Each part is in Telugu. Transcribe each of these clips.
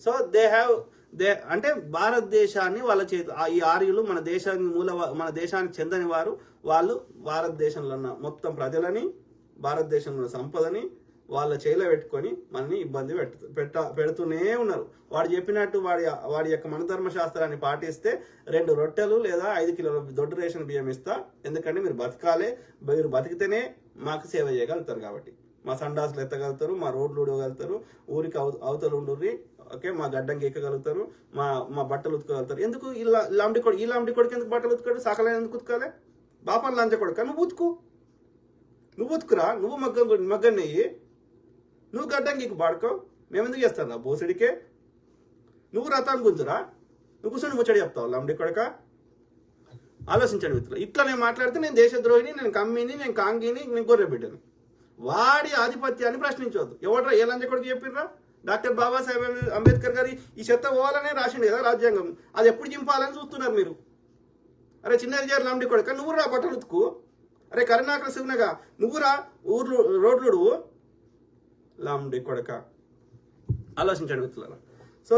సో అంటే భారతదేశాన్ని వాళ్ళ చేతి ఈ ఆర్యులు మన దేశానికి చెందని వారు. వాళ్ళు భారతదేశంలో ఉన్న మొత్తం ప్రజలని, భారతదేశంలో ఉన్న సంపదని వాళ్ళ చేయిలో పెట్టుకొని మనని ఇబ్బంది పెడుతూనే ఉన్నారు. వాడు చెప్పినట్టు వాడి యొక్క మనధర్మ శాస్త్రాన్ని పాటిస్తే 2 రొట్టెలు లేదా 5 కిలోల దొడ్డు రేషన్ బియ్యం ఇస్తా. ఎందుకంటే మీరు బతకాలే, మీరు బతికితేనే మాకు సేవ చేయగలుగుతారు. కాబట్టి మా సండాసులు ఎత్తగలుగుతారు, మా రోడ్లు ఊడగలుగుతారు, ఊరికి అవతలు ఉండుర్రి, ఓకే, మా గడ్డంకి ఎక్కగలుగుతారు, మా బట్టలు ఉతుకోగలుగుతారు. ఎందుకు ఈ లాంటి కొడుకు ఎందుకు బట్టలు ఉతుకాడు? సకలని ఎందుకు ఉతకాలి? బాపాన్ని లంచ కొడుక నువ్వు ఉతుకురా, నువ్వు మగ్గం నెయ్యి, నువ్వు గడ్డంకి బాడుకో. మేమెందుకు చేస్తాను రా బోసిడికే? నువ్వు రథాన్ని గుంజురా, నువ్వు కూర్చొని ముచ్చడి చెప్తావు లంబడి కొడక. ఆలోచించండి మిత్రులు. ఇట్లా నేను మాట్లాడితే నేను దేశద్రోహిని, నేను కమ్మిని, నేను కాంగిని, నేను గొర్రె బిడ్డని. వాడి ఆధిపత్యాన్ని ప్రశ్నించవద్దు. ఎవడరా ఏ లంచ కొడుకు చెప్పిర్రా? డాక్టర్ బాబాసాహెబ్ అంబేద్కర్ గారి ఈ చెత్త పోవాలనే రాసిండు కదా రాజ్యాంగం. అది ఎప్పుడు చింపాలని చూస్తున్నారు మీరు. అరే చిన్నది చేరు లంబడి కొడక, నువ్వు రా బట్టలు ఉతుకు. అరే కరుణాకర శివనగా నువ్వు రా రోడ్లు లాంబడి కొడక. ఆలోచించండి మిత్రులారా. సో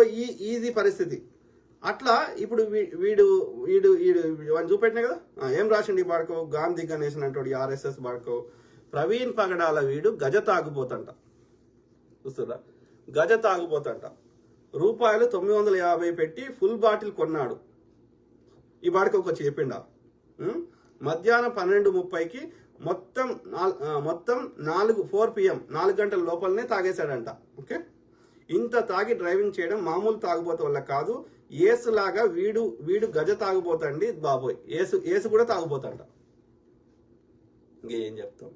ఇది పరిస్థితి. అట్లా ఇప్పుడు వీడు వాడిని చూపెట్టినా కదా, ఏం రాసిండి ఈ బాడుకో? గాంధీ గణేష్ అంటాడు ఆర్ఎస్ఎస్ బాడుకో. ప్రవీణ్ పగడాల వీడు గజ తాగుపోతంట. చూస్తురా, గజ తాగుపోతంట. రూపాయలు 950 పెట్టి ఫుల్ బాటిల్ కొన్నాడు. ఈ బాడుకోకి వచ్చి చెప్పిండా. మధ్యాహ్నం 12:30కి మొత్తం 4 PM 4 గంటల లోపలనే తాగేశాడంట. ఓకే, ఇంత తాగి డ్రైవింగ్ చేయడం మామూలు తాగుబోత వల్ల కాదు. ఏసులాగా వీడు గజ తాగుపోతండి బాబోయ్. ఏసు కూడా తాగుపోతాంట. ఇంకేం చెప్తాం?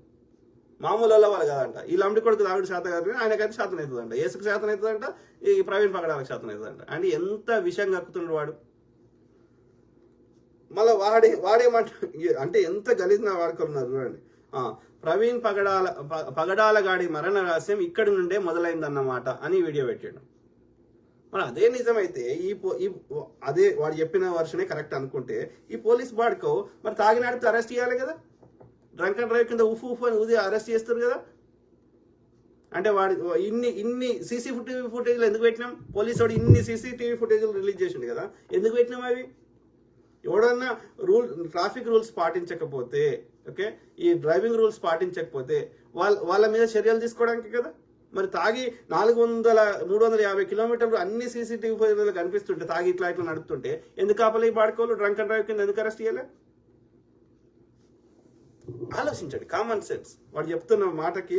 మామూలు వాళ్ళు కదంట. ఈ లంబడి కొడుకు తాగుడు శాతం కాదు, ఆయనకైతే శాతం అవుతుందంట, ఏసుకు శాతం అవుతుందంట, ఈ ప్రవీణ్ పగడాలకు శాతం అవుతుందంట. అంటే ఎంత విషయం కక్కుతుండ్రు వాడు. మళ్ళీ వాడేమంట అంటే ఎంత గలీజ్న వాడుకున్నారు చూడండి. ప్రవీణ్ పగడాల గాడి మరణ రహస్యం ఇక్కడి నుండే మొదలైందన్నమాట అని వీడియో పెట్టాడు. మరి అదే నిజమైతే అదే వాడు చెప్పిన వర్షనే కరెక్ట్ అనుకుంటే ఈ పోలీస్ బాడుకో మరి తాగినాడితే అరెస్ట్ చేయాలి కదా. డ్రంక్ అండ్ డ్రైవ్ కింద ఉఫ్ అని ఊది అరెస్ట్ చేస్తారు కదా. అంటే వాడి ఇన్ని సీసీటీవీ ఫుటేజ్లు ఎందుకు పెట్టినాం? పోలీసు వాడు ఇన్ని సీసీటీవీ ఫుటేజ్లు రిలీజ్ చేసిండు కదా, ఎందుకు పెట్టినాం అవి? ఎవడన్నా ట్రాఫిక్ రూల్స్ పాటించకపోతే, ఓకే, ఈ డ్రైవింగ్ రూల్స్ పాటించకపోతే వాళ్ళ మీద చర్యలు తీసుకోవడానికి కదా. మరి తాగి 350 కిలోమీటర్లు అన్ని సీసీటీవీ ఫుటేజ్లు కనిపిస్తుంటే తాగి ఇట్లా నడుపుతుంటే ఎందుకు ఆపలే ఈ బాడుకోలు? డ్రంక్ అండ్ డ్రైవ్ కింద ఎందుకు అరెస్ట్ చేయలే? ఆలోచించండి. Common sense. వాడు చెప్తున్న మాటకి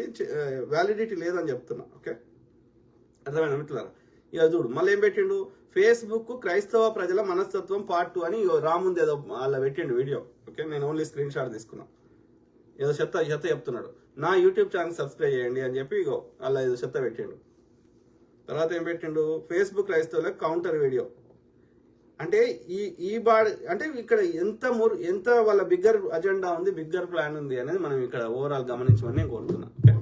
వ్యాలిడిటీ లేదని చెప్తున్నా. ఓకే, అర్థమైనా మిత్రులారా? ఇక చూడు మళ్ళీ ఏం పెట్టిండు? ఫేస్బుక్ క్రైస్తవ ప్రజల మనస్తత్వం పార్ట్ 2 అని రాముంది ఏదో అలా పెట్టిండు వీడియో. ఓకే, నేను ఓన్లీ స్క్రీన్ షాట్ తీసుకున్నా. ఏదో చెత్త చెప్తున్నాడు. నా యూట్యూబ్ ఛానల్ సబ్స్క్రైబ్ చేయండి అని చెప్పి ఇగో అలా ఏదో చెత్త పెట్టిండు. తర్వాత ఏం పెట్టిండు? ఫేస్బుక్ క్రైస్తవులకు కౌంటర్ వీడియో. అంటే అంటే ఇక్కడ ఎంత వాళ్ళ బిగ్గర్ అజెండా ఉంది, బిగ్గర్ ప్లాన్ ఉంది అనేది మనం ఇక్కడ ఓవరాల్ గమనించమని నేను కోరుతున్నా. ఓకే,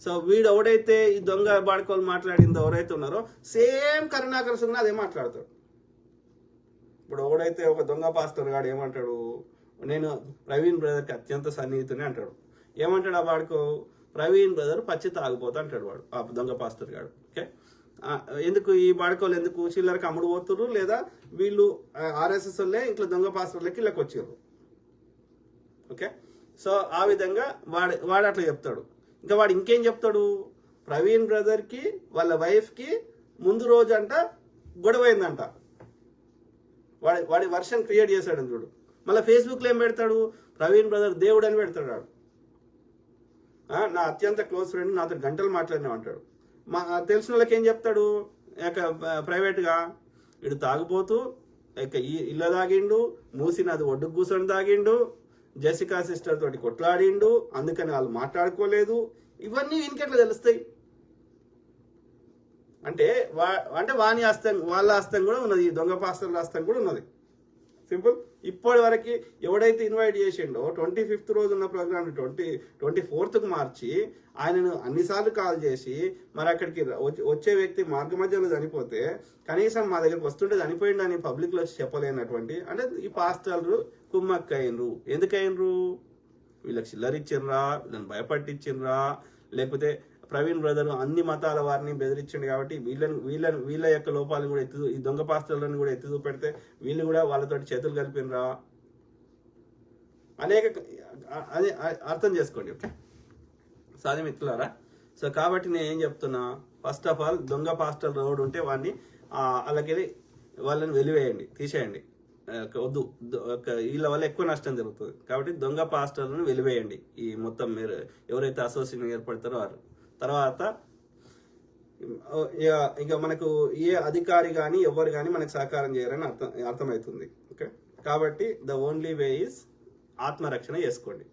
సో వీడు ఎవడైతే ఈ దొంగ బాడుకోలు మాట్లాడిందో ఎవరైతే ఉన్నారో సేమ్ కరుణాకర సింగ్ అదే మాట్లాడతాడు. ఇప్పుడు ఎవడైతే ఒక దొంగ పాస్టర్ గాడు ఏమంటాడు? నేను ప్రవీణ్ బ్రదర్కి అత్యంత సన్నిహితుని అంటాడు. ఏమంటాడు ఆ బాడుకో? ప్రవీణ్ బ్రదర్ పచ్చి తాగిపోతా అంటాడు వాడు, ఆ దొంగ పాస్టర్ గాడు. ఓకే, ఎందుకు ఈ బాడుకోలు ఎందుకు చిల్లరికి అమ్ముడు పోతుర్రు? లేదా వీళ్ళు ఆర్ఎస్ఎస్ వాళ్ళే ఇట్లా దొంగ పాస్టర్లకి ఇళ్ళకి వచ్చారు. ఓకే, సో ఆ విధంగా వాడు అట్లా చెప్తాడు. ఇంకా వాడు ఇంకేం చెప్తాడు? ప్రవీణ్ బ్రదర్కి వాళ్ళ వైఫ్కి ముందు రోజు అంట గొడవైందంట. వాడి వర్షన్ క్రియేట్ చేశాడు చూడు. మళ్ళీ ఫేస్బుక్లో ఏం పెడతాడు? ప్రవీణ్ బ్రదర్ దేవుడు అని పెడతాడు వాడు. నా అత్యంత క్లోజ్ ఫ్రెండ్, నాతో గంటలు మాట్లాడినా అంటాడు. తెలిసిన వాళ్ళకి ఏం చెప్తాడు? ప్రైవేట్గా ఇడు తాగిపోతూ ఇల్లు తాగిండు, మూసినది ఒడ్డుకు కూర్చొని తాగిండు, జెసికా సిస్టర్ తోటి కొట్లాడిండు, అందుకని వాళ్ళు మాట్లాడుకోలేదు. ఇవన్నీ వీనికెట్లా తెలుస్తాయి? అంటే వాని ఆస్తం, వాళ్ళ ఆస్తం కూడా ఉన్నది, దొంగ పాస్టర్ల ఆస్తం కూడా ఉన్నది. సింపుల్. ఇప్పటి వరకు ఎవడైతే ఇన్వైట్ చేసిండో 25th రోజు ఉన్న ప్రోగ్రామ్ 24th మార్చి ఆయనను అన్నిసార్లు కాల్ చేసి మరి అక్కడికి వచ్చే వ్యక్తి మార్గ మధ్యలో చనిపోతే కనీసం మా దగ్గరికి వస్తుంటే చనిపోయిండని పబ్లిక్లో చెప్పలేనటువంటి అంటే ఈ పాస్టర్లు కుమ్మక్కయినరు. ఎందుకయినరు? వీళ్ళకి చిల్లరిచ్చిర్రా, వీళ్ళని భయపట్టించిర్రా, లేకపోతే ప్రవీణ్ బ్రదర్ అన్ని మతాల వారిని బెదిరించండి కాబట్టి వీళ్ళ యొక్క లోపాలను కూడా ఈ దొంగ పాస్టర్లను కూడా ఎత్తి చూపెడితే వీళ్ళు కూడా వాళ్ళతోటి చేతులు కలిపినరా అనేక అది అర్థం చేసుకోండి. ఓకే, సాధ్యం మిత్రులారా. సో కాబట్టి నేను ఏం చెప్తున్నా, ఫస్ట్ ఆఫ్ ఆల్ దొంగ పాస్టర్ రోడ్ ఉంటే వాడిని అలాగే వాళ్ళని వెలివేయండి, తీసేయండి. వద్దు, వీళ్ళ వల్ల ఎక్కువ నష్టం జరుగుతుంది. కాబట్టి దొంగ పాస్టర్లను వెలివేయండి. ఈ మొత్తం మీరు ఎవరైతే అసోసియేషన్ ఏర్పడతారో వారు. తర్వాత ఇక మనకు ఏ అధికారి కానీ ఎవరు కానీ మనకు సహకారం చేయాలని అర్థమవుతుంది. ఓకే, కాబట్టి ద ఓన్లీ వే ఈజ్ ఆత్మరక్షణ చేసుకోండి.